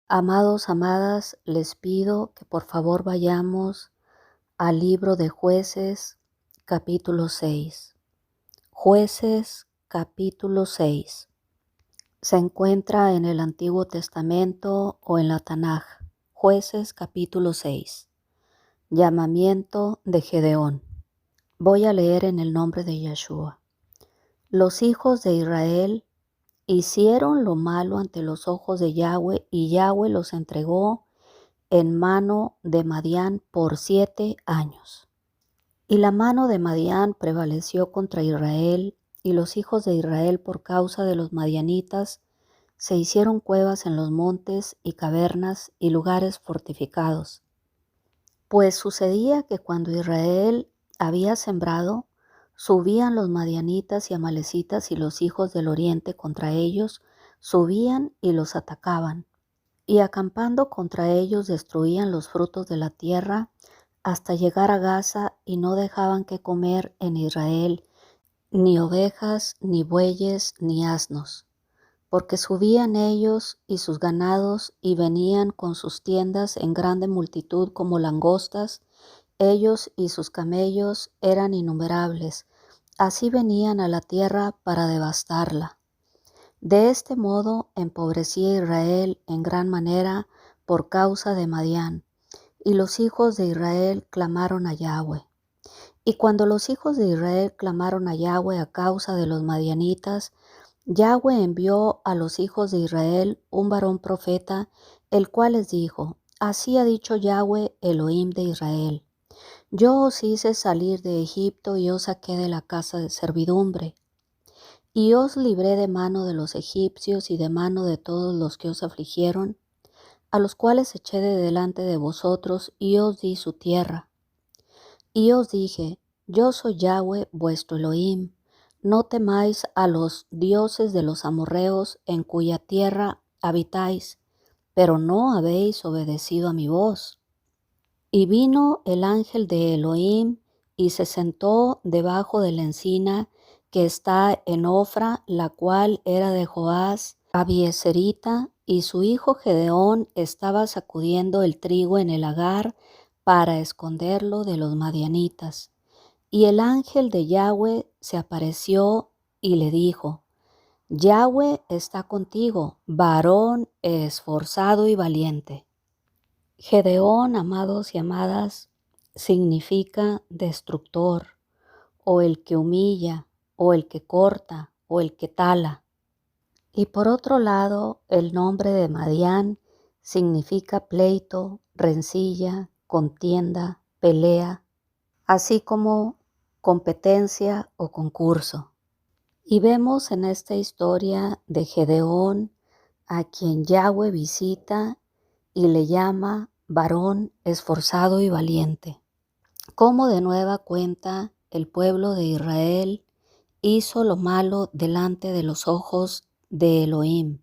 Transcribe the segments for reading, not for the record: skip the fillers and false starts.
Amados, amadas, les pido que por favor vayamos al libro de Jueces, capítulo 6. Jueces, capítulo 6. Se encuentra en el Antiguo Testamento o en la Tanaj. Jueces, capítulo 6. Llamamiento de Gedeón. Voy a leer en el nombre de Yeshua. Los hijos de Israel hicieron lo malo ante los ojos de Yahweh, y Yahweh los entregó en mano de Madián por 7 años. Y la mano de Madián prevaleció contra Israel, y los hijos de Israel, por causa de los madianitas, se hicieron cuevas en los montes y cavernas y lugares fortificados. Pues sucedía que cuando Israel había sembrado, subían los madianitas y amalecitas, y los hijos del oriente contra ellos subían y los atacaban. Y acampando contra ellos destruían los frutos de la tierra hasta llegar a Gaza, y no dejaban que comer en Israel ni ovejas, ni bueyes, ni asnos, porque subían ellos y sus ganados y venían con sus tiendas en grande multitud como langostas. Ellos y sus camellos eran innumerables, así venían a la tierra para devastarla. De este modo empobrecía Israel en gran manera por causa de Madián, y los hijos de Israel clamaron a Yahweh. Y cuando los hijos de Israel clamaron a Yahweh a causa de los madianitas, Yahweh envió a los hijos de Israel un varón profeta, el cual les dijo: Así ha dicho Yahweh, Elohim de Israel: Yo os hice salir de Egipto y os saqué de la casa de servidumbre. Y os libré de mano de los egipcios y de mano de todos los que os afligieron, a los cuales eché de delante de vosotros, y os di su tierra. Y os dije: Yo soy Yahweh vuestro Elohim, no temáis a los dioses de los amorreos en cuya tierra habitáis, pero no habéis obedecido a mi voz. Y vino el ángel de Elohim y se sentó debajo de la encina que está en Ofra, la cual era de Joás Abieserita, y su hijo Gedeón estaba sacudiendo el trigo en el lagar para esconderlo de los madianitas. Y el ángel de Yahweh se apareció y le dijo: Yahweh está contigo, varón esforzado y valiente. Gedeón, amados y amadas, significa destructor, o el que humilla, o el que corta, o el que tala. Y por otro lado, el nombre de Madián significa pleito, rencilla, contienda, pelea, así como competencia o concurso. Y vemos en esta historia de Gedeón a quien Yahweh visita y le llama varón esforzado y valiente. Cómo de nueva cuenta el pueblo de Israel hizo lo malo delante de los ojos de Elohim.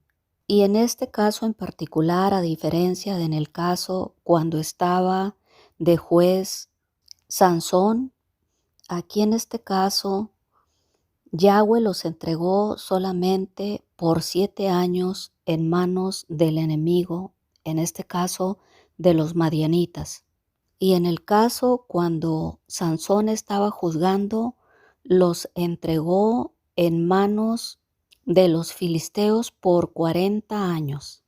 Y en este caso en particular, a diferencia de en el caso cuando estaba de juez Sansón, aquí en este caso Yahweh los entregó solamente por 7 años en manos del enemigo, en este caso de los madianitas. Y en el caso cuando Sansón estaba juzgando, los entregó en manos de los filisteos por 40 años.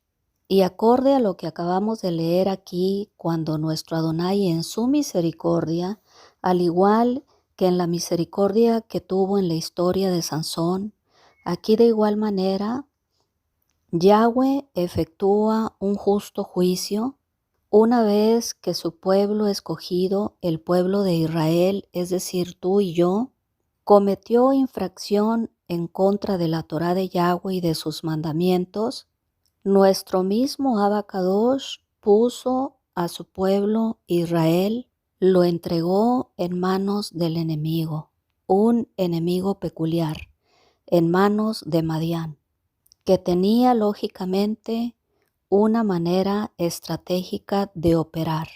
Y acorde a lo que acabamos de leer aquí, cuando nuestro Adonai en su misericordia, al igual que en la misericordia que tuvo en la historia de Sansón, aquí de igual manera, Yahweh efectúa un justo juicio una vez que su pueblo escogido, el pueblo de Israel, es decir, tú y yo, cometió infracción en contra de la Torá de Yahweh y de sus mandamientos. Nuestro mismo Abacadosh puso a su pueblo Israel, lo entregó en manos del enemigo, un enemigo peculiar, en manos de Madián, que tenía lógicamente una manera estratégica de operar.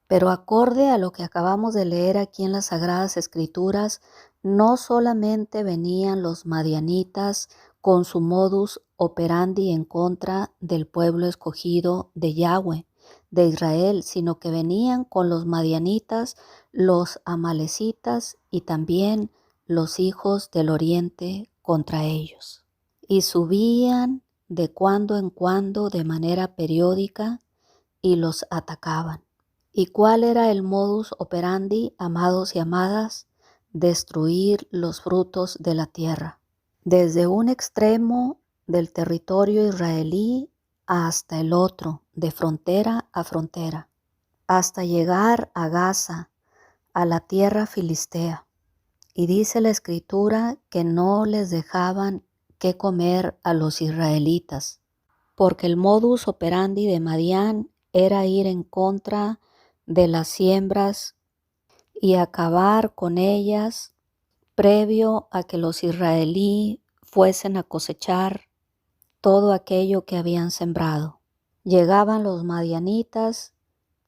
Pero acorde a lo que acabamos de leer aquí en las Sagradas Escrituras, no solamente venían los madianitas con su modus operandi en contra del pueblo escogido de Yahweh, de Israel, sino que venían con los madianitas, los amalecitas y también los hijos del oriente contra ellos. Y subían de cuando en cuando de manera periódica y los atacaban. ¿Y cuál era el modus operandi, amados y amadas? Destruir los frutos de la tierra. Desde un extremo del territorio israelí hasta el otro, de frontera a frontera, hasta llegar a Gaza, a la tierra filistea. Y dice la Escritura que no les dejaban qué comer a los israelitas, porque el modus operandi de Madián era ir en contra de las siembras y acabar con ellas previo a que los israelíes fuesen a cosechar todo aquello que habían sembrado. Llegaban los madianitas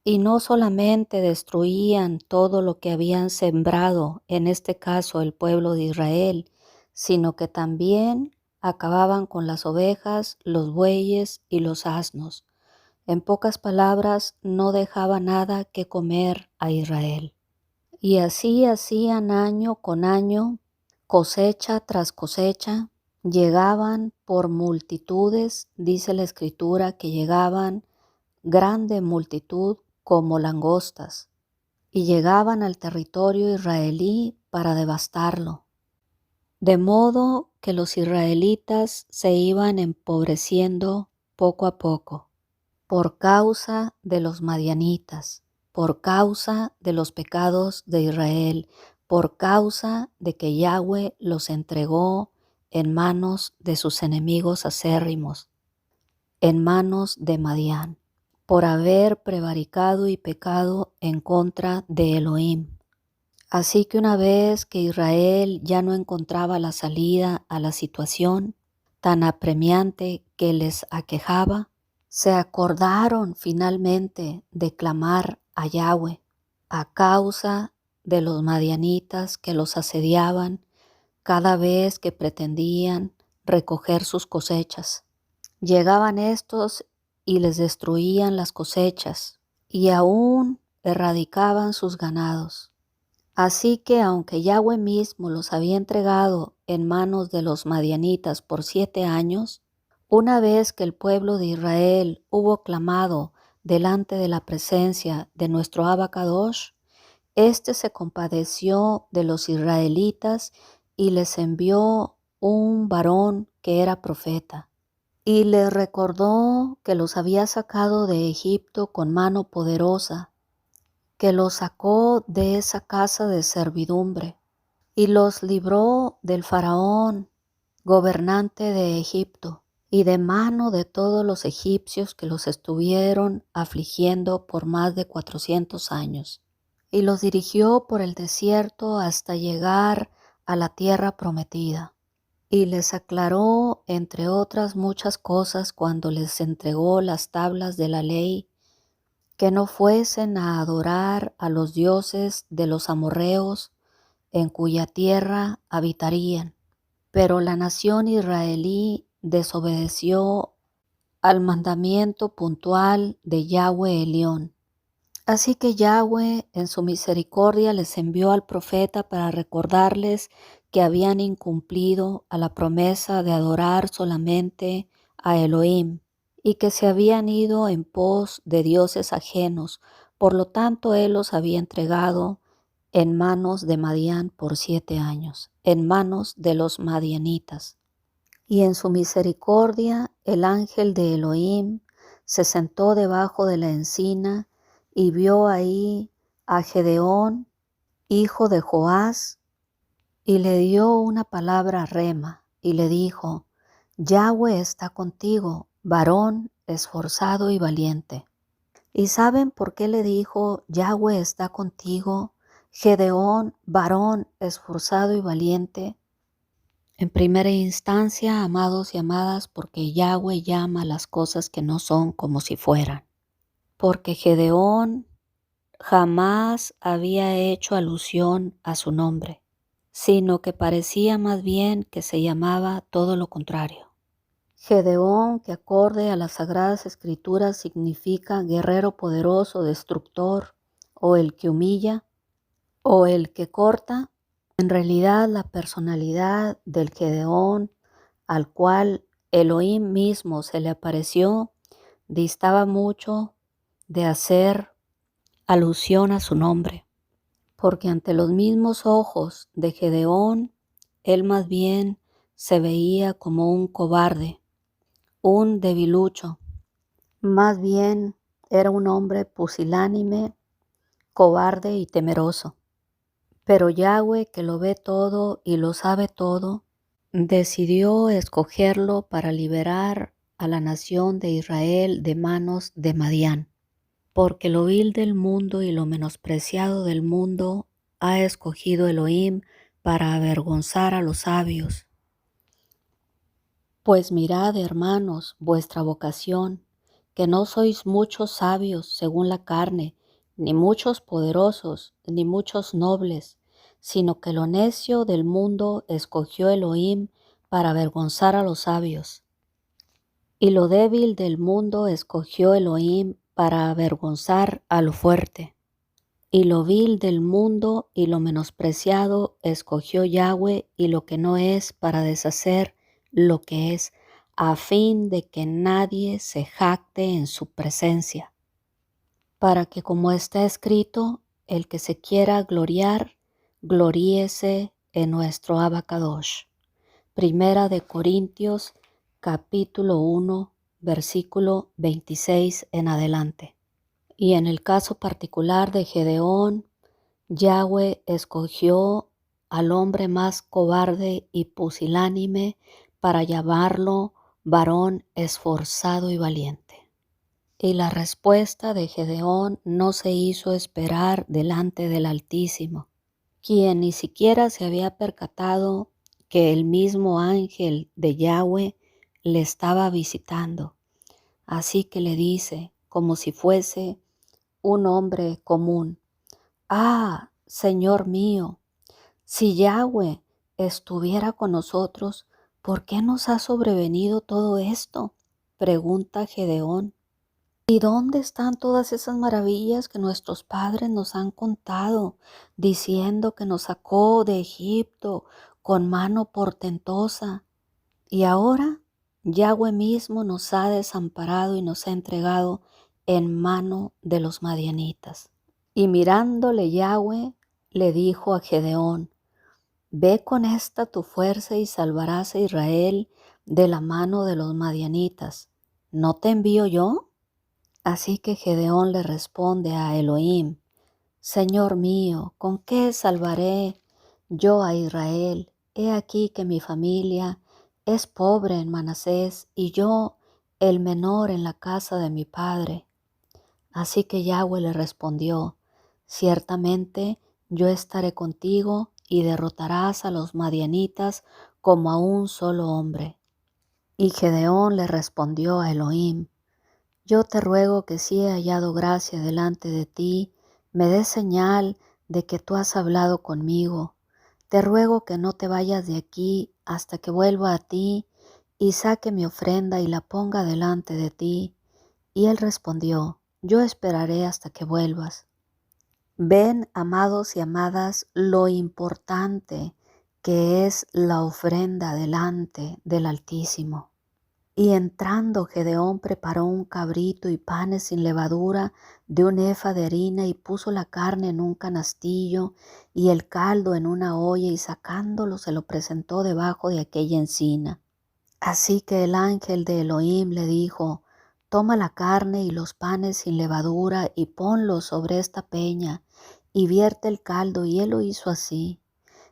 y no solamente destruían todo lo que habían sembrado, en este caso el pueblo de Israel, sino que también acababan con las ovejas, los bueyes y los asnos. En pocas palabras, no dejaba nada que comer a Israel. Y así hacían año con año, cosecha tras cosecha. Llegaban por multitudes, dice la Escritura, que llegaban grande multitud como langostas, y llegaban al territorio israelí para devastarlo. De modo que los israelitas se iban empobreciendo poco a poco, por causa de los madianitas, por causa de los pecados de Israel, por causa de que Yahweh los entregó en manos de sus enemigos acérrimos, en manos de Madián, por haber prevaricado y pecado en contra de Elohim. Así que una vez que Israel ya no encontraba la salida a la situación tan apremiante que les aquejaba, se acordaron finalmente de clamar a Yahweh a causa de los madianitas que los asediaban cada vez que pretendían recoger sus cosechas. Llegaban estos y les destruían las cosechas y aún erradicaban sus ganados. Así que aunque Yahweh mismo los había entregado en manos de los madianitas por 7 años, una vez que el pueblo de Israel hubo clamado delante de la presencia de nuestro Abacadosh, éste se compadeció de los israelitas y les envió un varón que era profeta. Y les recordó que los había sacado de Egipto con mano poderosa, que los sacó de esa casa de servidumbre y los libró del faraón, gobernante de Egipto, y de mano de todos los egipcios que los estuvieron afligiendo por más de 400 años. Y los dirigió por el desierto hasta llegar a la tierra prometida. Y les aclaró, entre otras muchas cosas, cuando les entregó las tablas de la ley, que no fuesen a adorar a los dioses de los amorreos en cuya tierra habitarían. Pero la nación israelí desobedeció al mandamiento puntual de Yahweh Elión. Así que Yahweh en su misericordia les envió al profeta para recordarles que habían incumplido a la promesa de adorar solamente a Elohim y que se habían ido en pos de dioses ajenos. Por lo tanto, él los había entregado en manos de Madián por 7 años, en manos de los madianitas. Y en su misericordia el ángel de Elohim se sentó debajo de la encina y vio ahí a Gedeón, hijo de Joás, y le dio una palabra rema, y le dijo: Yahweh está contigo, varón esforzado y valiente. ¿Y saben por qué le dijo: Yahweh está contigo, Gedeón, varón esforzado y valiente? En primera instancia, amados y amadas, porque Yahweh llama las cosas que no son como si fueran. Porque Gedeón jamás había hecho alusión a su nombre. sino que parecía más bien que se llamaba todo lo contrario. Gedeón, que acorde a las Sagradas Escrituras significa guerrero poderoso, destructor, o el que humilla, o el que corta, en realidad la personalidad del Gedeón al cual Elohim mismo se le apareció distaba mucho de hacer alusión a su nombre, porque ante los mismos ojos de Gedeón, él más bien se veía como un cobarde, un debilucho. Más bien era un hombre pusilánime, cobarde y temeroso. Pero Yahweh, que lo ve todo y lo sabe todo, decidió escogerlo para liberar a la nación de Israel de manos de Madián, porque lo vil del mundo y lo menospreciado del mundo ha escogido Elohim para avergonzar a los sabios. Pues mirad, hermanos, vuestra vocación, que no sois muchos sabios según la carne, ni muchos poderosos, ni muchos nobles, sino que lo necio del mundo escogió Elohim para avergonzar a los sabios. Y lo débil del mundo escogió Elohim para avergonzar a lo fuerte. Y lo vil del mundo y lo menospreciado escogió Yahweh y lo que no es para deshacer lo que es, a fin de que nadie se jacte en su presencia. Para que, como está escrito, el que se quiera gloriar, gloríese en nuestro Abacadosh. Primera de Corintios, capítulo 1, versículo 26 en adelante. Y en el caso particular de Gedeón, Yahweh escogió al hombre más cobarde y pusilánime para llamarlo varón esforzado y valiente. Y la respuesta de Gedeón no se hizo esperar delante del Altísimo, quien ni siquiera se había percatado que el mismo ángel de Yahweh le estaba visitando. Así que le dice, como si fuese un hombre común: «Ah, Señor mío, si Yahweh estuviera con nosotros, ¿por qué nos ha sobrevenido todo esto?», pregunta Gedeón. «¿Y dónde están todas esas maravillas que nuestros padres nos han contado, diciendo que nos sacó de Egipto con mano portentosa? Y ahora Yahweh mismo nos ha desamparado y nos ha entregado en mano de los madianitas». Y mirándole Yahweh, le dijo a Gedeón: «Ve con esta tu fuerza y salvarás a Israel de la mano de los madianitas. ¿No te envío yo?». Así que Gedeón le responde a Elohim: «Señor mío, ¿con qué salvaré yo a Israel? He aquí que mi familia es pobre en Manasés y yo el menor en la casa de mi padre». Así que Yahweh le respondió: «Ciertamente yo estaré contigo y derrotarás a los madianitas como a un solo hombre». Y Gedeón le respondió a Elohim: «Yo te ruego que si he hallado gracia delante de ti, me des señal de que tú has hablado conmigo. Te ruego que no te vayas de aquí hasta que vuelva a ti y saque mi ofrenda y la ponga delante de ti». Y él respondió: «Yo esperaré hasta que vuelvas». Ven, amados y amadas, lo importante que es la ofrenda delante del Altísimo. Y entrando, Gedeón preparó un cabrito y panes sin levadura de un efa de harina, y puso la carne en un canastillo y el caldo en una olla, y sacándolo se lo presentó debajo de aquella encina. Así que el ángel de Elohim le dijo: «Toma la carne y los panes sin levadura y ponlos sobre esta peña y vierte el caldo». Y él lo hizo así.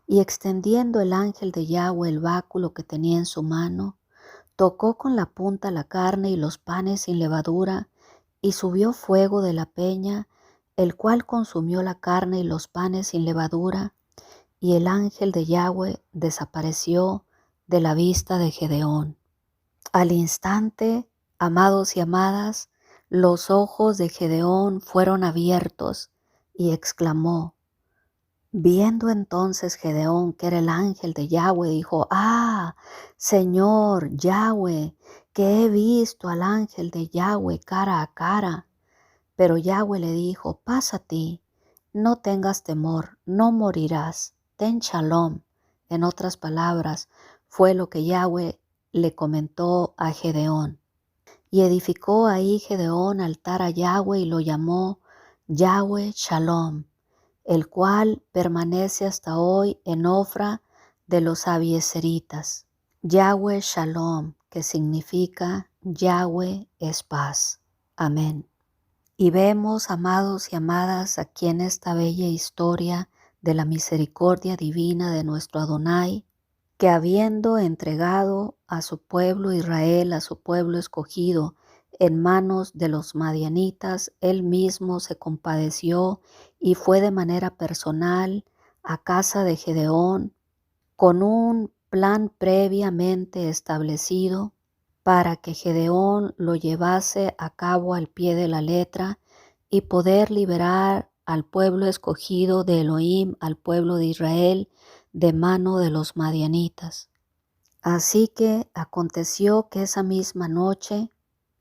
Y extendiendo el ángel de Yahweh el báculo que tenía en su mano, tocó con la punta la carne y los panes sin levadura, y subió fuego de la peña, el cual consumió la carne y los panes sin levadura, y el ángel de Yahweh desapareció de la vista de Gedeón. Al instante, amados y amadas, los ojos de Gedeón fueron abiertos y exclamó: Viendo entonces Gedeón que era el ángel de Yahweh, dijo: Ah, Señor Yahweh, que he visto al ángel de Yahweh cara a cara. Pero Yahweh le dijo: Pasa a ti, no tengas temor, no morirás, ten shalom. En otras palabras, fue lo que Yahweh le comentó a Gedeón. Y edificó ahí Gedeón altar a Yahweh y lo llamó Yahweh Shalom, el cual permanece hasta hoy en Ofra de los abiezeritas. Yahweh Shalom, que significa Yahweh es paz. Amén. Y vemos, amados y amadas, aquí en esta bella historia de la misericordia divina de nuestro Adonai, que habiendo entregado a su pueblo Israel, a su pueblo escogido, en manos de los madianitas, él mismo se compadeció y fue de manera personal a casa de Gedeón con un plan previamente establecido para que Gedeón lo llevase a cabo al pie de la letra y poder liberar al pueblo escogido de Elohim, al pueblo de Israel, de mano de los madianitas. Así que aconteció que esa misma noche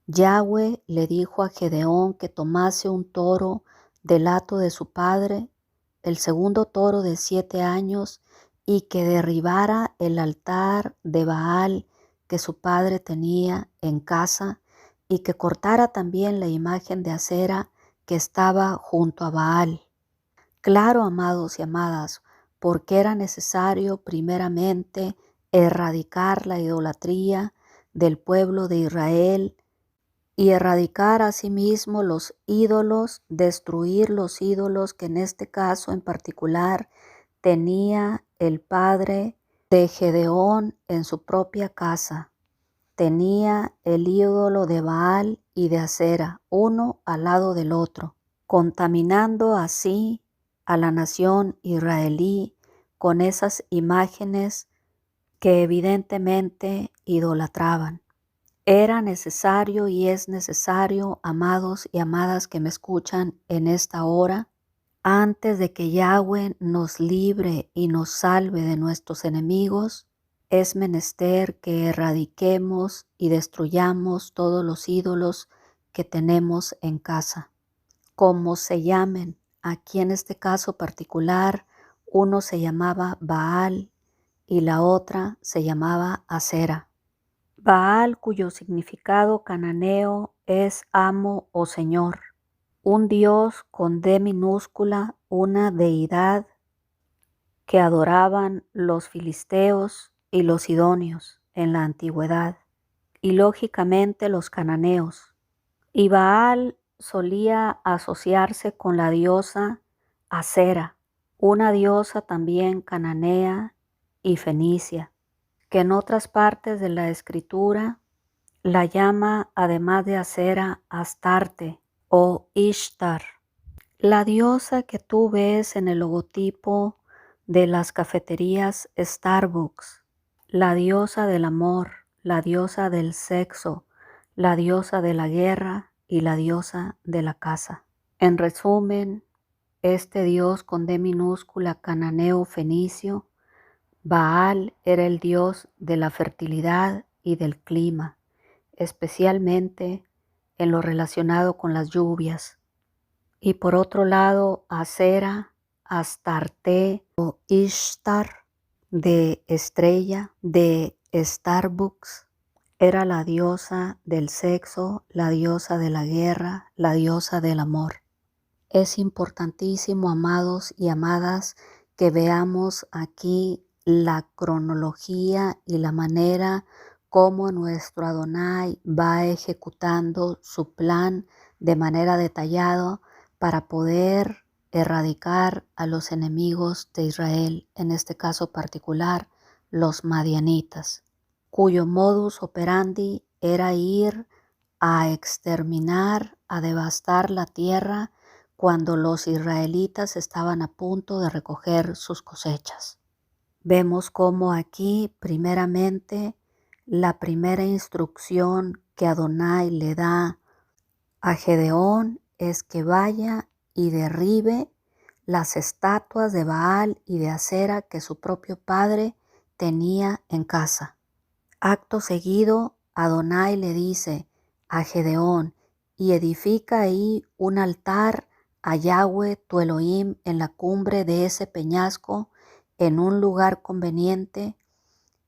Yahweh le dijo a Gedeón que tomase un toro del hato de su padre, el segundo toro de 7 años, y que derribara el altar de Baal que su padre tenía en casa, y que cortara también la imagen de acera que estaba junto a Baal. Claro, amados y amadas, porque era necesario primeramente erradicar la idolatría del pueblo de Israel y erradicar asimismo los ídolos, destruir los ídolos que en este caso en particular tenía el padre de Gedeón en su propia casa. Tenía el ídolo de Baal y de Acera, uno al lado del otro, contaminando así a la nación israelí con esas imágenes que evidentemente idolatraban. Era necesario y es necesario, amados y amadas que me escuchan en esta hora, antes de que Yahweh nos libre y nos salve de nuestros enemigos, es menester que erradiquemos y destruyamos todos los ídolos que tenemos en casa, como se llamen. Aquí en este caso particular, uno se llamaba Baal y la otra se llamaba Acera. Baal, cuyo significado cananeo es amo o señor, un dios con D minúscula, una deidad que adoraban los filisteos y los sidonios en la antigüedad, y lógicamente los cananeos. Y Baal solía asociarse con la diosa Acera, una diosa también cananea y fenicia, que en otras partes de la escritura la llama, además de Acera, Astarte o Ishtar, la diosa que tú ves en el logotipo de las cafeterías Starbucks, la diosa del amor, la diosa del sexo, la diosa de la guerra y la diosa de la casa. En resumen, este dios con D minúscula cananeo fenicio, Baal, era el dios de la fertilidad y del clima, especialmente en lo relacionado con las lluvias. Y por otro lado, Acera, Astarte o Ishtar, de estrella, de Starbucks, era la diosa del sexo, la diosa de la guerra, la diosa del amor. Es importantísimo, amados y amadas, que veamos aquí la cronología y la manera como nuestro Adonai va ejecutando su plan de manera detallada para poder erradicar a los enemigos de Israel, en este caso particular, los madianitas, cuyo modus operandi era ir a exterminar, a devastar la tierra cuando los israelitas estaban a punto de recoger sus cosechas. Vemos cómo aquí, primeramente, la primera instrucción que Adonai le da a Gedeón es que vaya y derribe las estatuas de Baal y de Acera que su propio padre tenía en casa. Acto seguido, Adonai le dice a Gedeón: y edifica ahí un altar a Yahweh tu Elohim en la cumbre de ese peñasco, en un lugar conveniente,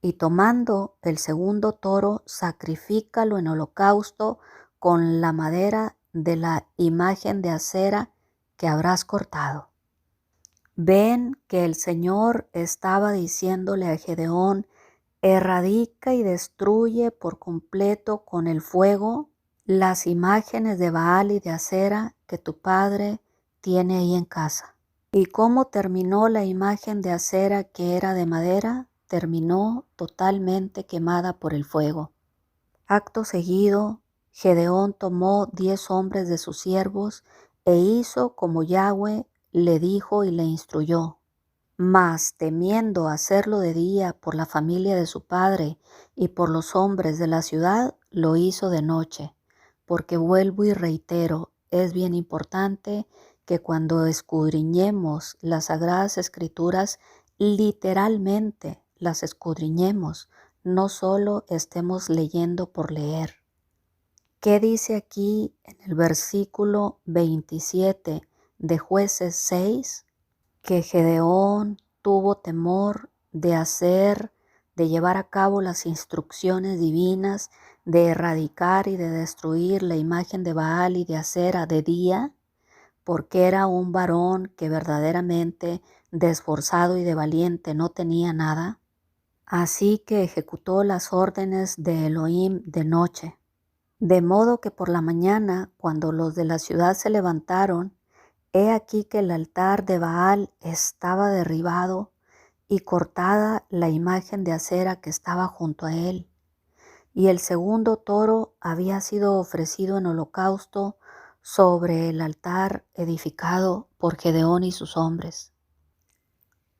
y tomando el segundo toro, sacrifícalo en holocausto con la madera de la imagen de acera que habrás cortado. Ven que el Señor estaba diciéndole a Gedeón: erradica y destruye por completo con el fuego las imágenes de Baal y de Acera que tu padre tiene ahí en casa. ¿Y cómo terminó la imagen de Acera que era de madera? Terminó totalmente quemada por el fuego. Acto seguido, Gedeón tomó 10 hombres de sus siervos e hizo como Yahweh le dijo y le instruyó. Mas temiendo hacerlo de día por la familia de su padre y por los hombres de la ciudad, lo hizo de noche. Porque vuelvo y reitero, es bien importante que cuando escudriñemos las Sagradas Escrituras, literalmente las escudriñemos, no solo estemos leyendo por leer. ¿Qué dice aquí en el versículo 27 de Jueces 6? Que Gedeón tuvo temor de llevar a cabo las instrucciones divinas, de erradicar y de destruir la imagen de Baal y de Acera de día, porque era un varón que verdaderamente de esforzado y de valiente no tenía nada. Así que ejecutó las órdenes de Elohim de noche. De modo que por la mañana, cuando los de la ciudad se levantaron, he aquí que el altar de Baal estaba derribado y cortada la imagen de acera que estaba junto a él. Y el segundo toro había sido ofrecido en holocausto sobre el altar edificado por Gedeón y sus hombres.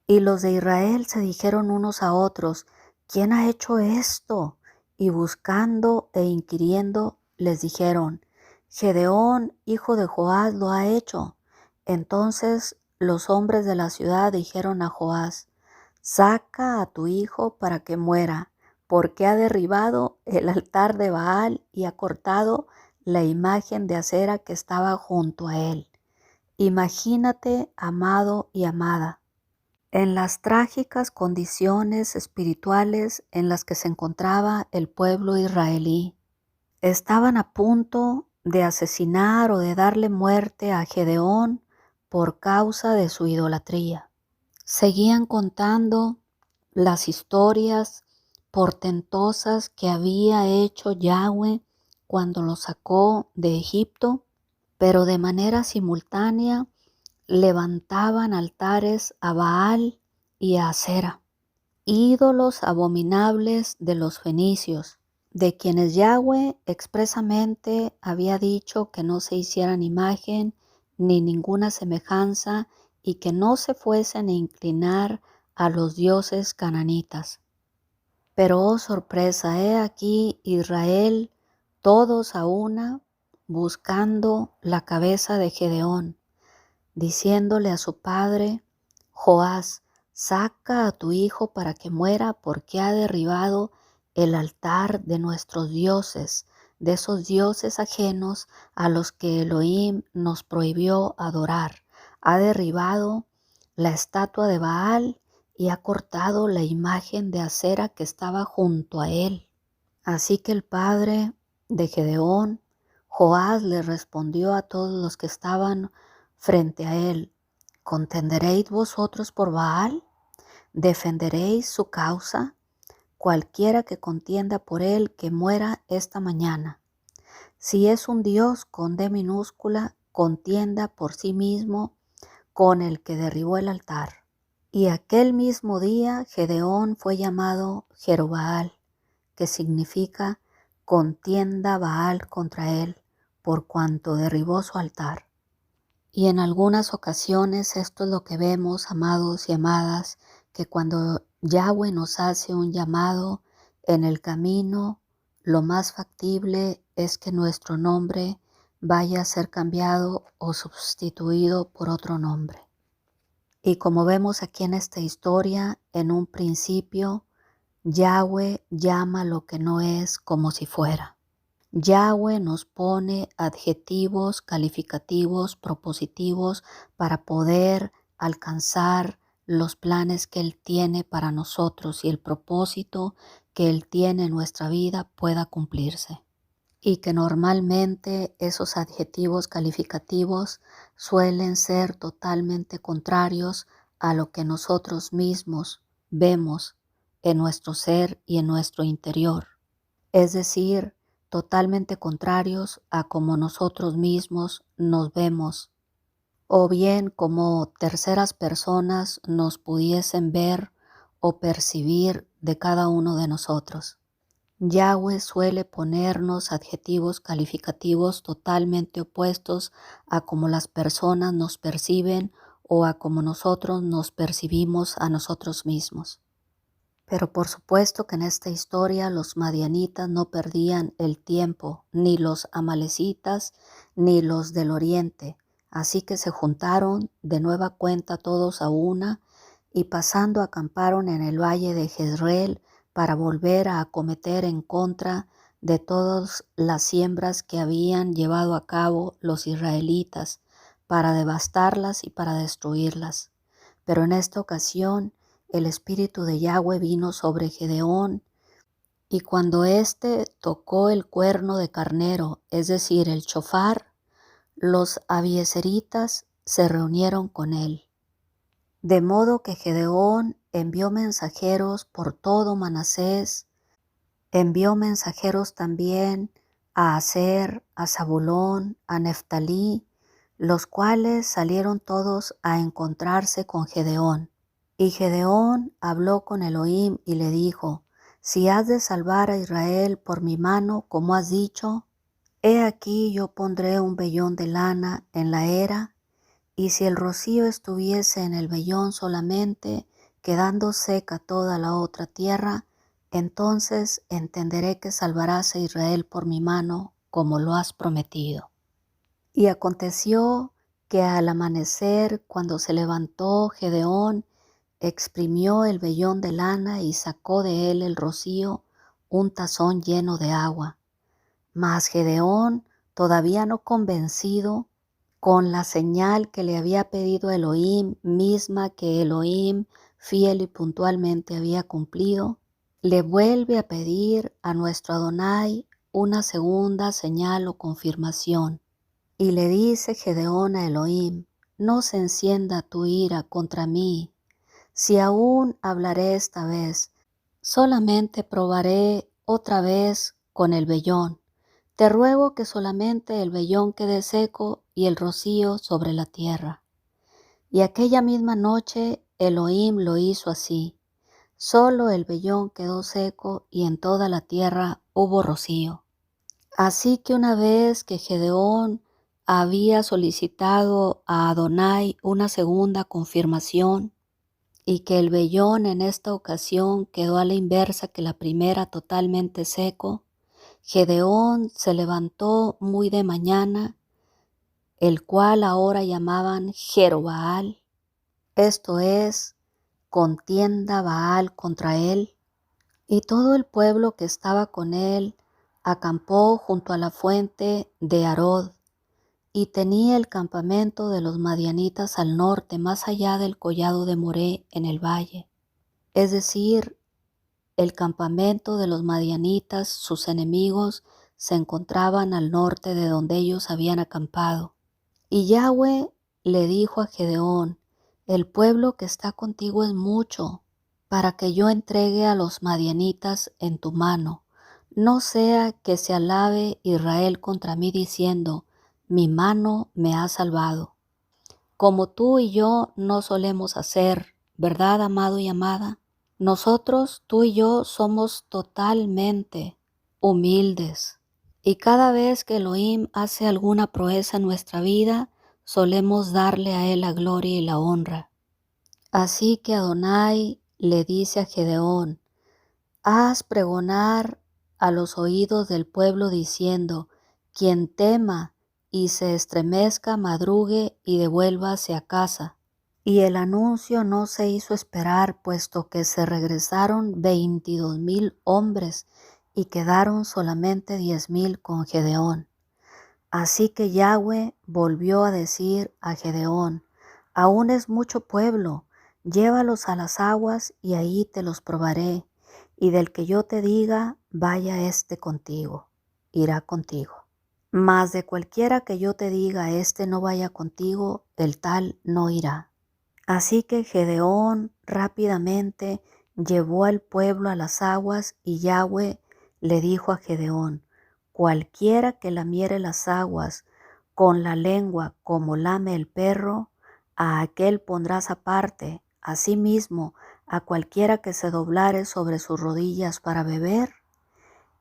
Y los de Israel se dijeron unos a otros: ¿quién ha hecho esto? Y buscando e inquiriendo les dijeron: Gedeón, hijo de Joás, lo ha hecho. Entonces los hombres de la ciudad dijeron a Joás: saca a tu hijo para que muera, porque ha derribado el altar de Baal y ha cortado la imagen de acera que estaba junto a él. Imagínate, amado y amada, en las trágicas condiciones espirituales en las que se encontraba el pueblo israelí. Estaban a punto de asesinar o de darle muerte a Gedeón por causa de su idolatría. Seguían contando las historias portentosas que había hecho Yahweh cuando los sacó de Egipto, pero de manera simultánea levantaban altares a Baal y a Acera, ídolos abominables de los fenicios, de quienes Yahweh expresamente había dicho que no se hicieran imagen ni ninguna semejanza y que no se fuesen a inclinar a los dioses cananitas. Pero oh sorpresa, he aquí Israel, todos a una, buscando la cabeza de Gedeón, diciéndole a su padre Joás: saca a tu hijo para que muera, porque ha derribado el altar de nuestros dioses, de esos dioses ajenos a los que Elohim nos prohibió adorar. Ha derribado la estatua de Baal y ha cortado la imagen de acera que estaba junto a él. Así que el padre de Gedeón, Joás, le respondió a todos los que estaban frente a él: ¿contenderéis vosotros por Baal? ¿Defenderéis su causa? Cualquiera que contienda por él, que muera esta mañana. Si es un dios con D minúscula, contienda por sí mismo con el que derribó el altar. Y aquel mismo día Gedeón fue llamado Jerubbaal, que significa contienda Baal contra él, por cuanto derribó su altar. Y en algunas ocasiones esto es lo que vemos, amados y amadas, que cuando Yahweh nos hace un llamado en el camino, lo más factible es que nuestro nombre vaya a ser cambiado o sustituido por otro nombre. Y como vemos aquí en esta historia, en un principio, Yahweh llama lo que no es como si fuera. Yahweh nos pone adjetivos, calificativos, propositivos para poder alcanzar los planes que Él tiene para nosotros y el propósito que Él tiene en nuestra vida pueda cumplirse. Y que normalmente esos adjetivos calificativos suelen ser totalmente contrarios a lo que nosotros mismos vemos en nuestro ser y en nuestro interior. Es decir, totalmente contrarios a como nosotros mismos nos vemos, o bien como terceras personas nos pudiesen ver o percibir de cada uno de nosotros. Yahweh suele ponernos adjetivos calificativos totalmente opuestos a como las personas nos perciben o a como nosotros nos percibimos a nosotros mismos. Pero por supuesto que en esta historia los madianitas no perdían el tiempo, ni los amalecitas, ni los del oriente. Así que se juntaron de nueva cuenta todos a una y pasando acamparon en el valle de Jezreel para volver a acometer en contra de todas las siembras que habían llevado a cabo los israelitas, para devastarlas y para destruirlas. Pero en esta ocasión el espíritu de Yahweh vino sobre Gedeón, y cuando éste tocó el cuerno de carnero, es decir, el shofar, los abiezeritas se reunieron con él. De modo que Gedeón envió mensajeros por todo Manasés, envió mensajeros también a Aser, a Zabulón, a Neftalí, los cuales salieron todos a encontrarse con Gedeón. Y Gedeón habló con Elohim y le dijo: si has de salvar a Israel por mi mano, como has dicho, he aquí yo pondré un vellón de lana en la era, y si el rocío estuviese en el vellón solamente, quedando seca toda la otra tierra, entonces entenderé que salvarás a Israel por mi mano, como lo has prometido. Y aconteció que al amanecer, cuando se levantó Gedeón, exprimió el vellón de lana y sacó de él el rocío, un tazón lleno de agua. Mas Gedeón, todavía no convencido, con la señal que le había pedido Elohim, misma que Elohim fiel y puntualmente había cumplido, le vuelve a pedir a nuestro Adonai una segunda señal o confirmación. Y le dice Gedeón a Elohim: no se encienda tu ira contra mí, si aún hablaré esta vez, solamente probaré otra vez con el vellón. Te ruego que solamente el vellón quede seco y el rocío sobre la tierra. Y aquella misma noche Elohim lo hizo así. Solo el vellón quedó seco y en toda la tierra hubo rocío. Así que una vez que Gedeón había solicitado a Adonai una segunda confirmación, y que el vellón en esta ocasión quedó a la inversa que la primera, totalmente seco, Gedeón se levantó muy de mañana, el cual ahora llamaban Jerobaal, esto es, contienda Baal contra él, y todo el pueblo que estaba con él acampó junto a la fuente de Arod, y tenía el campamento de los madianitas al norte, más allá del collado de Moré en el valle. Es decir, el campamento de los madianitas, sus enemigos, se encontraban al norte de donde ellos habían acampado. Y Yahweh le dijo a Gedeón: el pueblo que está contigo es mucho, para que yo entregue a los madianitas en tu mano. No sea que se alabe Israel contra mí diciendo: mi mano me ha salvado. Como tú y yo no solemos hacer, ¿verdad, amado y amada? Nosotros, tú y yo, somos totalmente humildes. Y cada vez que Elohim hace alguna proeza en nuestra vida, solemos darle a Él la gloria y la honra. Así que Adonai le dice a Gedeón: haz pregonar a los oídos del pueblo diciendo: quien tema y se estremezca, madrugue y devuélvase a casa. Y el anuncio no se hizo esperar, puesto que se regresaron 22,000 hombres y quedaron solamente 10,000 con Gedeón. Así que Yahweh volvió a decir a Gedeón: aún es mucho pueblo, llévalos a las aguas y ahí te los probaré, y del que yo te diga, vaya contigo, irá contigo. Mas de cualquiera que yo te diga, no vaya contigo, el tal no irá. Así que Gedeón rápidamente llevó al pueblo a las aguas, y Yahweh le dijo a Gedeón: cualquiera que lamiere las aguas con la lengua como lame el perro, a aquel pondrás aparte; asimismo a cualquiera que se doblare sobre sus rodillas para beber.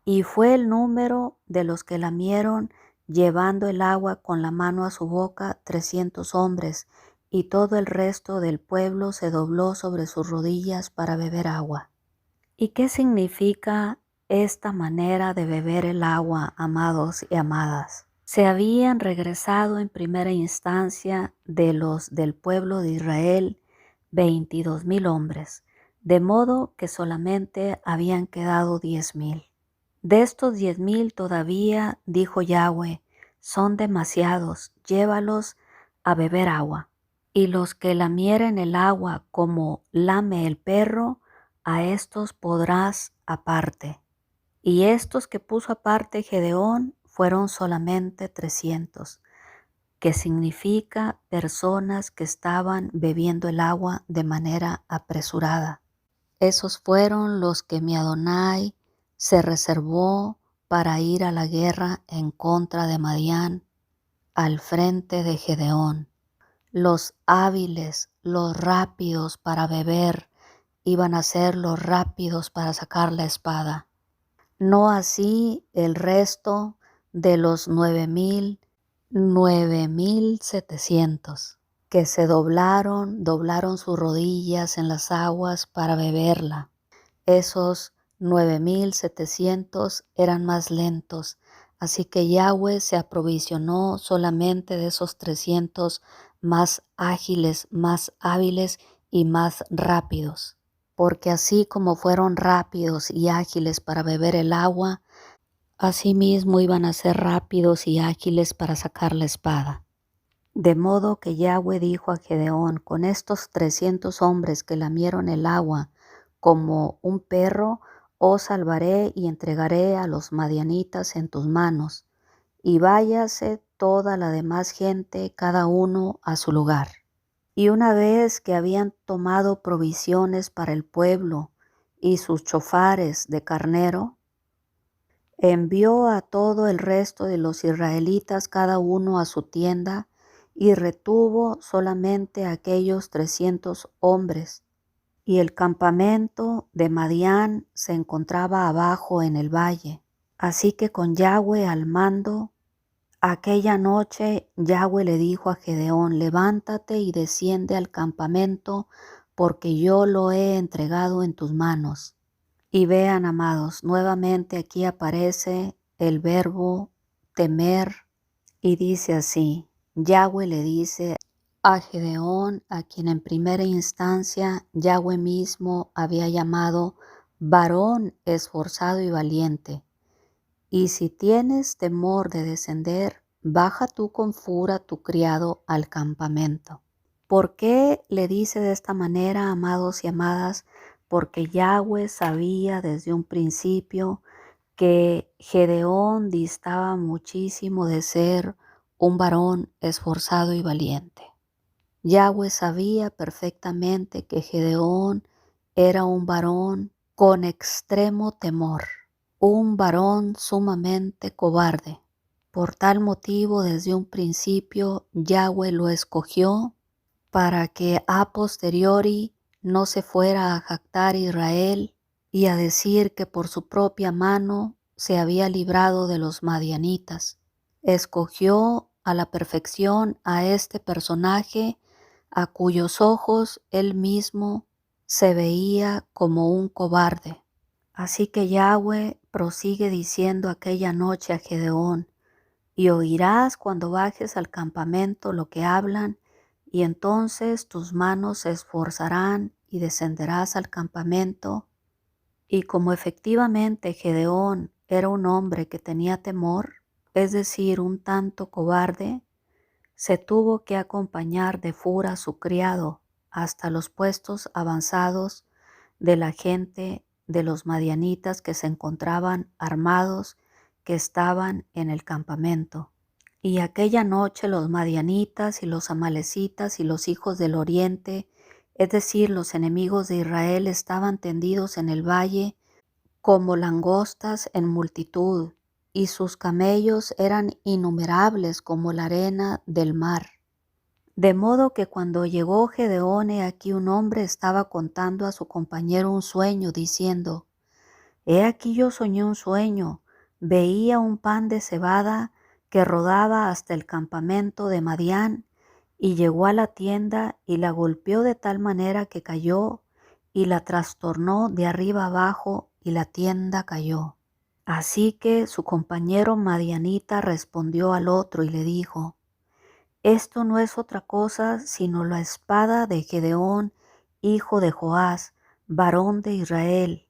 Y fue el número de los que lamieron, llevando el agua con la mano a su boca, 300 hombres, y todo el resto del pueblo se dobló sobre sus rodillas para beber agua. ¿Y qué significa esta manera de beber el agua, amados y amadas? Se habían regresado en primera instancia de los del pueblo de Israel 22,000 hombres, de modo que solamente habían quedado 10,000. De estos 10,000 todavía, dijo Yahweh, son demasiados, llévalos a beber agua. Y los que lamieren el agua como lame el perro, a estos podrás aparte. Y estos que puso aparte Gedeón fueron solamente 300, que significa personas que estaban bebiendo el agua de manera apresurada. Esos fueron los que mi Adonai se reservó para ir a la guerra en contra de Madián, al frente de Gedeón. Los hábiles, los rápidos para beber, iban a ser los rápidos para sacar la espada. No así el resto de los 9,700, que se doblaron sus rodillas en las aguas para beberla. Esos 9,700 eran más lentos, así que Yahweh se aprovisionó solamente de esos 300 más ágiles, más hábiles y más rápidos. Porque así como fueron rápidos y ágiles para beber el agua, asimismo iban a ser rápidos y ágiles para sacar la espada. De modo que Yahweh dijo a Gedeón: con estos 300 hombres que lamieron el agua como un perro, os salvaré y entregaré a los madianitas en tus manos, y váyase toda la demás gente, cada uno a su lugar. Y una vez que habían tomado provisiones para el pueblo y sus chofares de carnero, envió a todo el resto de los israelitas cada uno a su tienda, y retuvo solamente a aquellos 300 hombres. Y el campamento de Madián se encontraba abajo en el valle. Así que con Yahweh al mando, aquella noche Yahweh le dijo a Gedeón: levántate y desciende al campamento, porque yo lo he entregado en tus manos. Y vean, amados, nuevamente aquí aparece el verbo temer, y dice así: Yahweh le dice a Gedeón, a quien en primera instancia Yahweh mismo había llamado varón esforzado y valiente: y si tienes temor de descender, baja tú con Fura tu criado al campamento. ¿Por qué le dice de esta manera, amados y amadas? Porque Yahweh sabía desde un principio que Gedeón distaba muchísimo de ser un varón esforzado y valiente. Yahweh sabía perfectamente que Gedeón era un varón con extremo temor, un varón sumamente cobarde. Por tal motivo, desde un principio, Yahweh lo escogió para que a posteriori no se fuera a jactar Israel y a decir que por su propia mano se había librado de los madianitas. Escogió a la perfección a este personaje, a cuyos ojos él mismo se veía como un cobarde. Así que Yahweh prosigue diciendo aquella noche a Gedeón: y oirás cuando bajes al campamento lo que hablan, y entonces tus manos se esforzarán y descenderás al campamento. Y como efectivamente Gedeón era un hombre que tenía temor, es decir, un tanto cobarde, se tuvo que acompañar de Fura su criado hasta los puestos avanzados de la gente de los madianitas que se encontraban armados, que estaban en el campamento. Y aquella noche los madianitas y los amalecitas y los hijos del oriente, es decir, los enemigos de Israel, estaban tendidos en el valle como langostas en multitud, y sus camellos eran innumerables como la arena del mar. De modo que cuando llegó Gedeón, he aquí un hombre estaba contando a su compañero un sueño, diciendo: He aquí yo soñé un sueño, veía un pan de cebada que rodaba hasta el campamento de Madián, y llegó a la tienda y la golpeó de tal manera que cayó, y la trastornó de arriba abajo, y la tienda cayó. Así que su compañero madianita respondió al otro y le dijo: Esto no es otra cosa sino la espada de Gedeón, hijo de Joás, varón de Israel.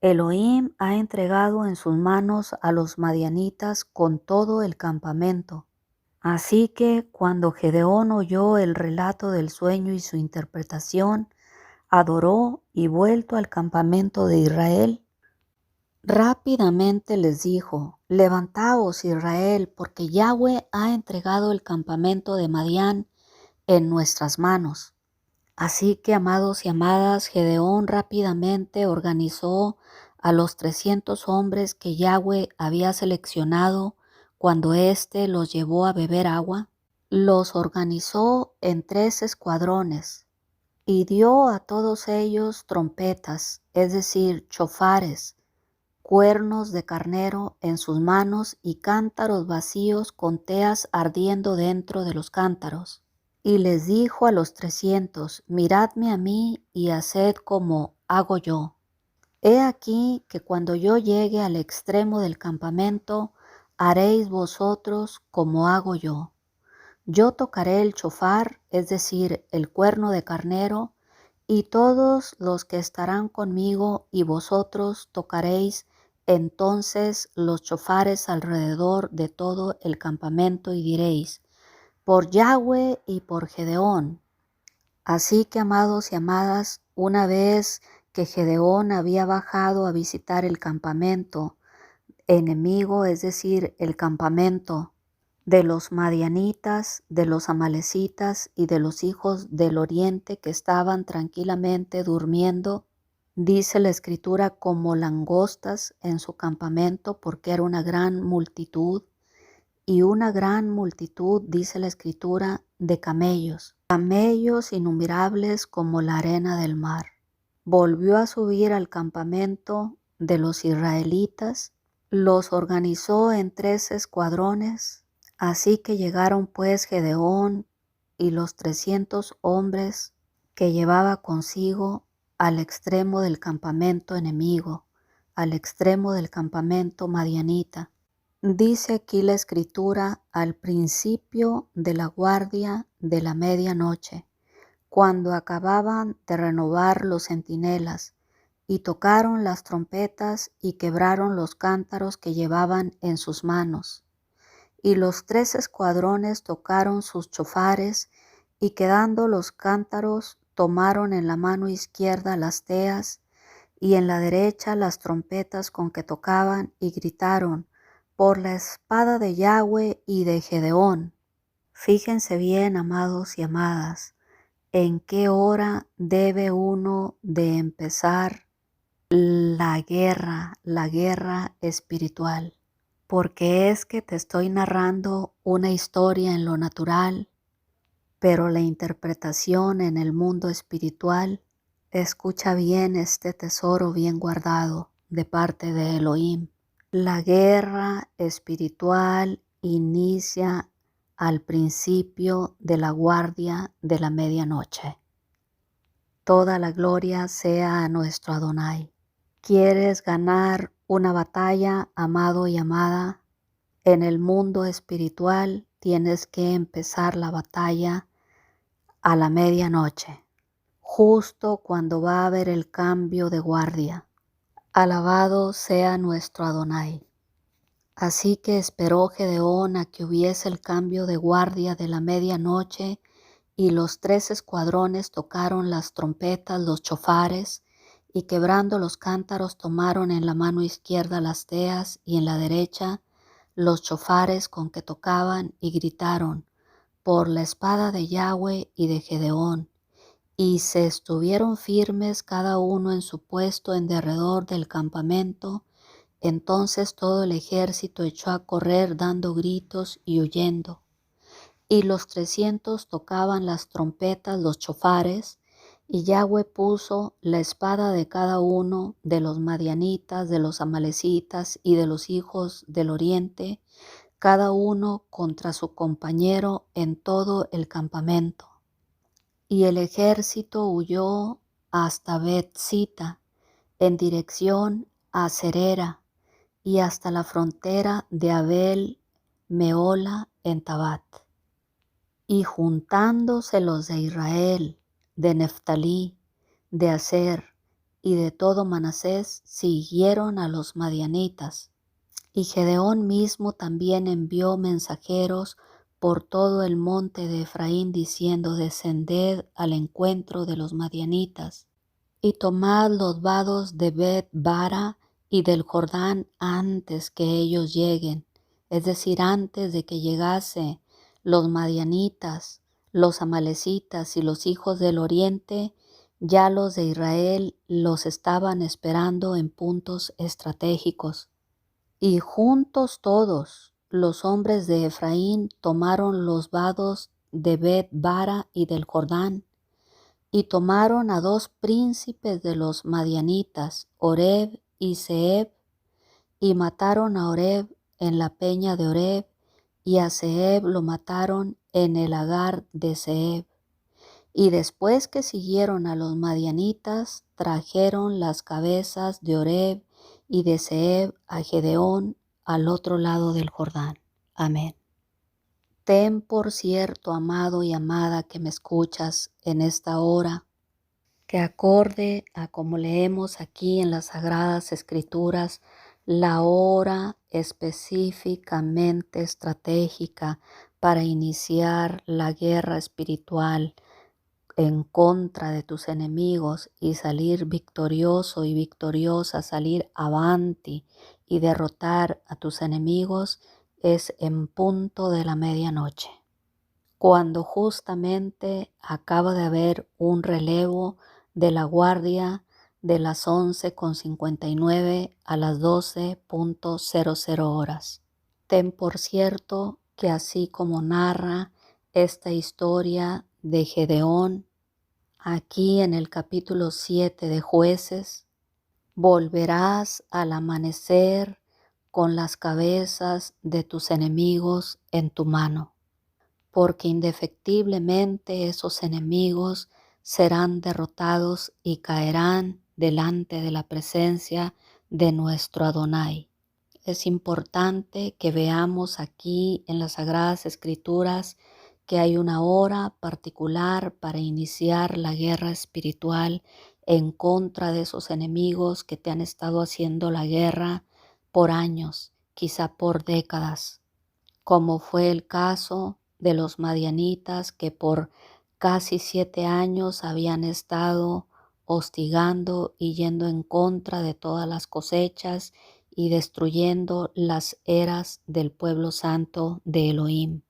Elohim ha entregado en sus manos a los madianitas con todo el campamento. Así que cuando Gedeón oyó el relato del sueño y su interpretación, adoró y vuelto al campamento de Israel, rápidamente les dijo: Levantaos, Israel, porque Yahweh ha entregado el campamento de Madián en nuestras manos. Así que, amados y amadas, Gedeón rápidamente organizó a los 300 hombres que Yahweh había seleccionado cuando éste los llevó a beber agua. Los organizó en 3 escuadrones y dio a todos ellos trompetas, es decir, chofares, cuernos de carnero en sus manos y cántaros vacíos con teas ardiendo dentro de los cántaros. Y les dijo a los 300: Miradme a mí y haced como hago yo. He aquí que cuando yo llegue al extremo del campamento, haréis vosotros como hago yo. Yo tocaré el chofar, es decir, el cuerno de carnero, y todos los que estarán conmigo y vosotros tocaréis entonces los chofares alrededor de todo el campamento y diréis: Por Yahweh y por Gedeón. Así que, amados y amadas, una vez que Gedeón había bajado a visitar el campamento enemigo, es decir, el campamento de los madianitas, de los amalecitas y de los hijos del oriente que estaban tranquilamente durmiendo, dice la escritura, como langostas en su campamento, porque era una gran multitud, y una gran multitud, dice la escritura, de camellos, camellos innumerables como la arena del mar. Volvió a subir al campamento de los israelitas, los organizó en 3 escuadrones, así que llegaron pues Gedeón y los 300 hombres que llevaba consigo al extremo del campamento enemigo, al extremo del campamento madianita. Dice aquí la escritura: al principio de la guardia de la medianoche, cuando acababan de renovar los centinelas, y tocaron las trompetas y quebraron los cántaros que llevaban en sus manos. Y los 3 escuadrones tocaron sus chofares, y quedando los cántaros, tomaron en la mano izquierda las teas, y en la derecha las trompetas con que tocaban, y gritaron: Por la espada de Yahweh y de Gedeón. Fíjense bien, amados y amadas, en qué hora debe uno de empezar la guerra espiritual. Porque es que te estoy narrando una historia en lo natural, pero la interpretación en el mundo espiritual, escucha bien este tesoro bien guardado de parte de Elohim. La guerra espiritual inicia al principio de la guardia de la medianoche. Toda la gloria sea a nuestro Adonai. ¿Quieres ganar una batalla, amado y amada? En el mundo espiritual tienes que empezar la batalla a la medianoche, justo cuando va a haber el cambio de guardia. Alabado sea nuestro Adonai. Así que esperó Gedeón a que hubiese el cambio de guardia de la medianoche, y los 3 escuadrones tocaron las trompetas, los chofares, y quebrando los cántaros tomaron en la mano izquierda las teas y en la derecha los chofares con que tocaban, y gritaron: por la espada de Yahweh y de Gedeón. Y se estuvieron firmes cada uno en su puesto en derredor del campamento. Entonces todo el ejército echó a correr dando gritos y huyendo. Y los 300 tocaban las trompetas, los chofares, y Yahweh puso la espada de cada uno de los madianitas, de los amalecitas y de los hijos del oriente, cada uno contra su compañero en todo el campamento. Y el ejército huyó hasta Bet-sita, en dirección a Serera, y hasta la frontera de Abel Meola en Tabat. Y juntándose los de Israel, de Neftalí, de Aser y de todo Manasés, siguieron a los madianitas. Y Gedeón mismo también envió mensajeros por todo el monte de Efraín, diciendo: descended al encuentro de los madianitas, y tomad los vados de Bet-bara y del Jordán antes que ellos lleguen, es decir, antes de que llegase los madianitas, los amalecitas y los hijos del oriente. Ya los de Israel los estaban esperando en puntos estratégicos. Y juntos todos los hombres de Efraín tomaron los vados de Bet-bara y del Jordán, y tomaron a 2 príncipes de los madianitas, Oreb y Zeeb, y mataron a Oreb en la peña de Oreb, y a Zeeb lo mataron en el lagar de Zeeb. Y después que siguieron a los madianitas, trajeron las cabezas de Oreb y de Zeeb a Gedeón al otro lado del Jordán. Amén. Ten por cierto, amado y amada que me escuchas en esta hora, que acorde a como leemos aquí en las Sagradas Escrituras, la hora específicamente estratégica para iniciar la guerra espiritual en contra de tus enemigos y salir victorioso y victoriosa, salir avanti y derrotar a tus enemigos, es en punto de la medianoche, cuando justamente acaba de haber un relevo de la guardia de las 11:59 a las 12:00 horas. Ten por cierto que así como narra esta historia de Gedeón aquí en el capítulo 7 de Jueces, volverás al amanecer con las cabezas de tus enemigos en tu mano, porque indefectiblemente esos enemigos serán derrotados y caerán delante de la presencia de nuestro Adonai. Es importante que veamos aquí en las Sagradas Escrituras que hay una hora particular para iniciar la guerra espiritual en contra de esos enemigos que te han estado haciendo la guerra por años, quizá por décadas, como fue el caso de los madianitas que por casi 7 años habían estado hostigando y yendo en contra de todas las cosechas y destruyendo las eras del pueblo santo de Elohim.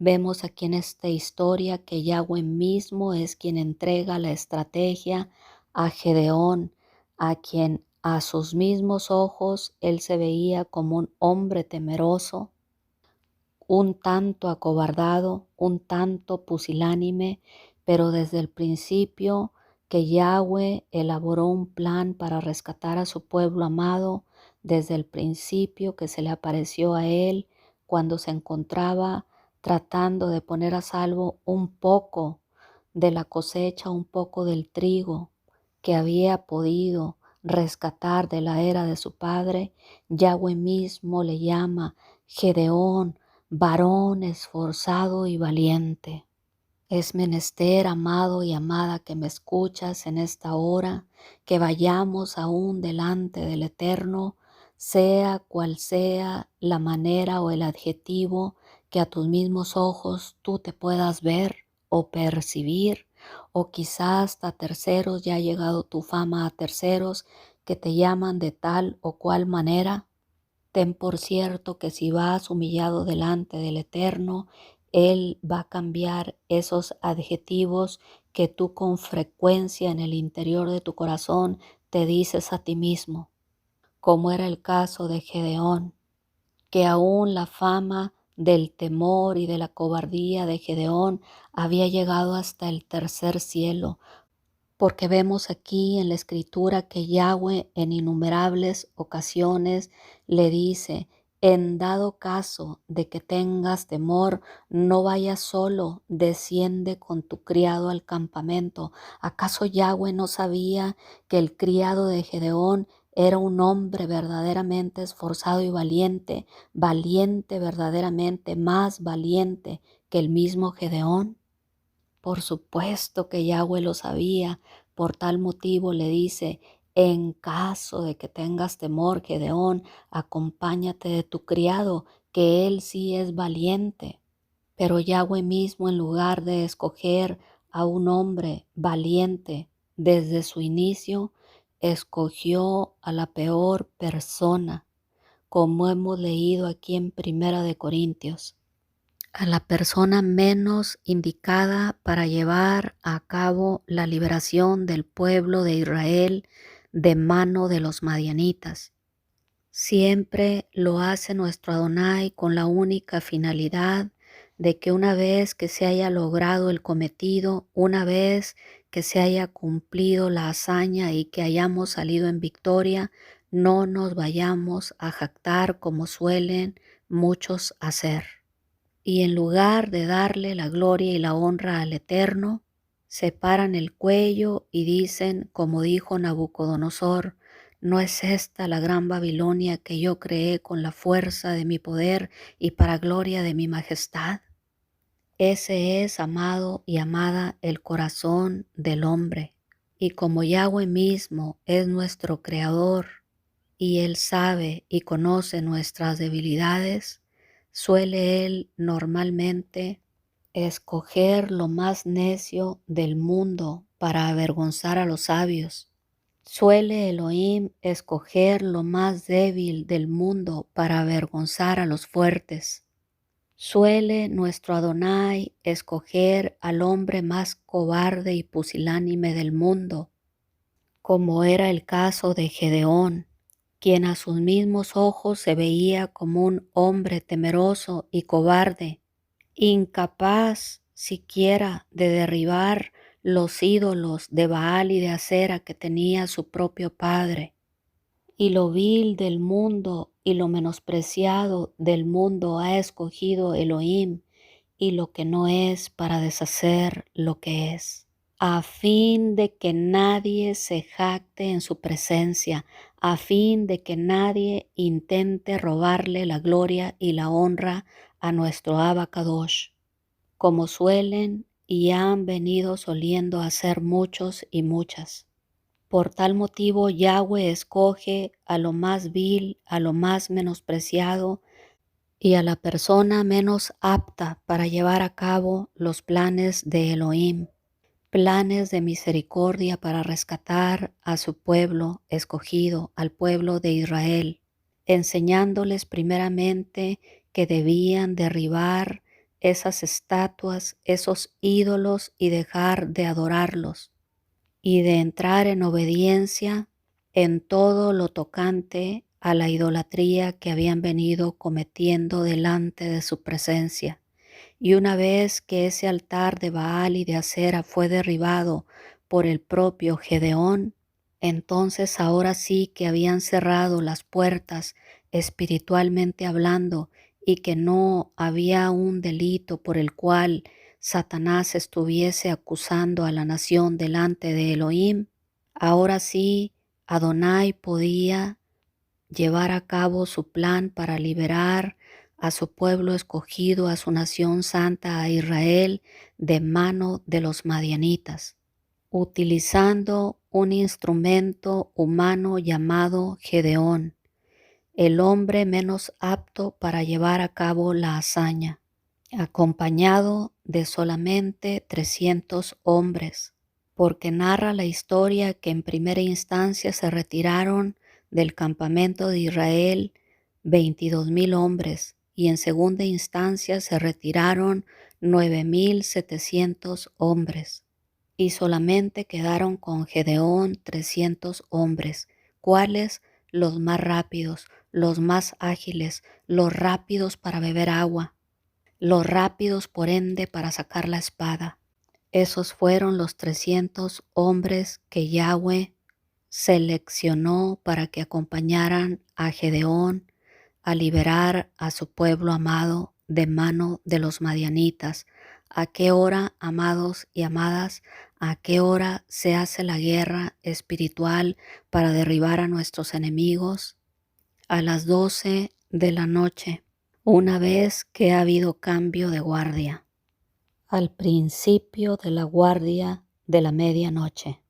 Vemos aquí en esta historia que Yahweh mismo es quien entrega la estrategia a Gedeón, a quien a sus mismos ojos él se veía como un hombre temeroso, un tanto acobardado, un tanto pusilánime, pero desde el principio que Yahweh elaboró un plan para rescatar a su pueblo amado, desde el principio que se le apareció a él cuando se encontraba tratando de poner a salvo un poco de la cosecha, un poco del trigo que había podido rescatar de la era de su padre, Yahweh mismo le llama Gedeón, varón esforzado y valiente. Es menester, amado y amada que me escuchas en esta hora, que vayamos aún delante del Eterno, sea cual sea la manera o el adjetivo que a tus mismos ojos tú te puedas ver o percibir, o quizás hasta terceros ya ha llegado tu fama a terceros que te llaman de tal o cual manera. Ten por cierto que si vas humillado delante del Eterno, Él va a cambiar esos adjetivos que tú con frecuencia en el interior de tu corazón te dices a ti mismo, como era el caso de Gedeón, que aún la fama del temor y de la cobardía de Gedeón había llegado hasta el tercer cielo, porque vemos aquí en la escritura que Yahweh en innumerables ocasiones le dice, en dado caso de que tengas temor, no vayas solo, desciende con tu criado al campamento. ¿Acaso Yahweh no sabía que el criado de Gedeón era un hombre verdaderamente esforzado y valiente, valiente verdaderamente, más valiente que el mismo Gedeón? Por supuesto que Yahweh lo sabía, por tal motivo le dice, en caso de que tengas temor, Gedeón, acompáñate de tu criado, que él sí es valiente. Pero Yahweh mismo, en lugar de escoger a un hombre valiente desde su inicio, escogió a la peor persona, como hemos leído aquí en Primera de Corintios, a la persona menos indicada para llevar a cabo la liberación del pueblo de Israel de mano de los madianitas. Siempre lo hace nuestro Adonai con la única finalidad de que una vez que se haya logrado el cometido, una vez que se haya cumplido la hazaña y que hayamos salido en victoria, no nos vayamos a jactar como suelen muchos hacer. Y en lugar de darle la gloria y la honra al Eterno, se paran el cuello y dicen, como dijo Nabucodonosor, ¿no es esta la gran Babilonia que yo creé con la fuerza de mi poder y para gloria de mi majestad? Ese es, amado y amada, el corazón del hombre. Y como Yahweh mismo es nuestro Creador, y Él sabe y conoce nuestras debilidades, suele Él normalmente escoger lo más necio del mundo para avergonzar a los sabios. Suele Elohim escoger lo más débil del mundo para avergonzar a los fuertes. Suele nuestro Adonai escoger al hombre más cobarde y pusilánime del mundo, como era el caso de Gedeón, quien a sus mismos ojos se veía como un hombre temeroso y cobarde, incapaz siquiera de derribar los ídolos de Baal y de Acera que tenía su propio padre. Y lo vil del mundo y lo menospreciado del mundo ha escogido Elohim, y lo que no es para deshacer lo que es, a fin de que nadie se jacte en su presencia, a fin de que nadie intente robarle la gloria y la honra a nuestro Abacadosh, como suelen y han venido soliendo hacer muchos y muchas. Por tal motivo Yahweh escoge a lo más vil, a lo más menospreciado y a la persona menos apta para llevar a cabo los planes de Elohim, planes de misericordia para rescatar a su pueblo escogido, al pueblo de Israel, enseñándoles primeramente que debían derribar esas estatuas, esos ídolos y dejar de adorarlos, y de entrar en obediencia en todo lo tocante a la idolatría que habían venido cometiendo delante de su presencia. Y una vez que ese altar de Baal y de Acera fue derribado por el propio Gedeón, entonces ahora sí que habían cerrado las puertas espiritualmente hablando, y que no había un delito por el cual Satanás estuviese acusando a la nación delante de Elohim. Ahora sí, Adonai podía llevar a cabo su plan para liberar a su pueblo escogido, a su nación santa, a Israel, de mano de los madianitas, utilizando un instrumento humano llamado Gedeón, el hombre menos apto para llevar a cabo la hazaña, acompañado de solamente 300 hombres, porque narra la historia que en primera instancia se retiraron del campamento de Israel 22,000 hombres y en segunda instancia se retiraron 9,700 hombres y solamente quedaron con Gedeón 300 hombres, cuales los más rápidos, los más ágiles, los rápidos para beber agua, los rápidos por ende para sacar la espada. Esos fueron los 300 hombres que Yahweh seleccionó para que acompañaran a Gedeón a liberar a su pueblo amado de mano de los madianitas. ¿A qué hora, amados y amadas? ¿A qué hora se hace la guerra espiritual para derribar a nuestros enemigos? A las 12 de la noche, una vez que ha habido cambio de guardia, al principio de la guardia de la medianoche,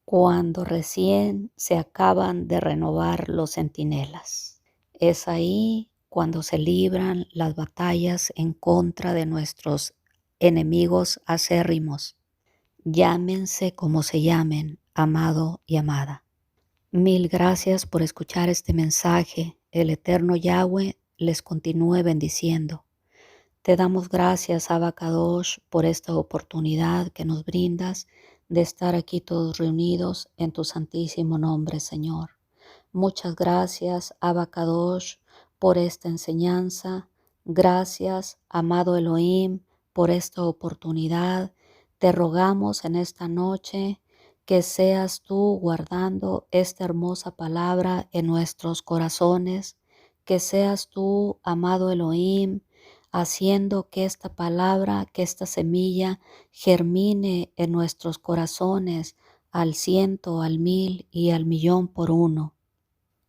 cuando recién se acaban de renovar los centinelas. Es ahí cuando se libran las batallas en contra de nuestros enemigos acérrimos. Llámense como se llamen, amado y amada. Mil gracias por escuchar este mensaje. El eterno Yahweh les continúe bendiciendo. Te damos gracias, Abacadosh, por esta oportunidad que nos brindas de estar aquí todos reunidos en tu santísimo nombre, Señor. Muchas gracias, Abacadosh, por esta enseñanza. Gracias, amado Elohim, por esta oportunidad. Te rogamos en esta noche que seas tú guardando esta hermosa palabra en nuestros corazones, que seas tú, amado Elohim, haciendo que esta palabra, que esta semilla germine en nuestros corazones al 100, al 1000 y al 1,000,000 por uno.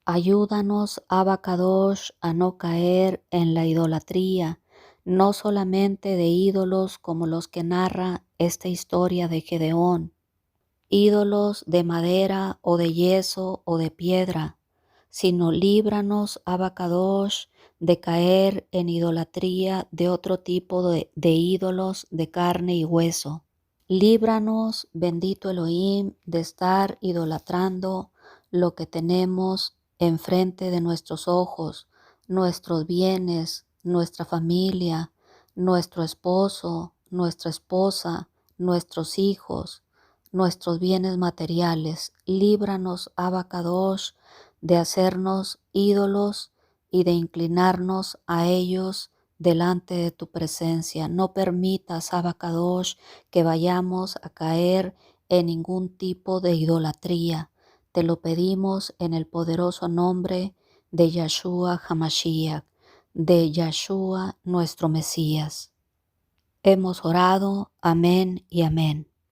Ayúdanos, Abacadosh, a no caer en la idolatría, no solamente de ídolos como los que narra esta historia de Gedeón, ídolos de madera o de yeso o de piedra, sino líbranos, Abacadosh, de caer en idolatría de otro tipo de ídolos de carne y hueso. Líbranos, bendito Elohim, de estar idolatrando lo que tenemos enfrente de nuestros ojos, nuestros bienes, nuestra familia, nuestro esposo, nuestra esposa, nuestros hijos, nuestros bienes materiales. Líbranos, Abacadosh, de hacernos ídolos y de inclinarnos a ellos delante de tu presencia. No permitas, Abacadosh, que vayamos a caer en ningún tipo de idolatría. Te lo pedimos en el poderoso nombre de Yahshua Hamashiach, de Yahshua nuestro Mesías. Hemos orado. Amén y amén.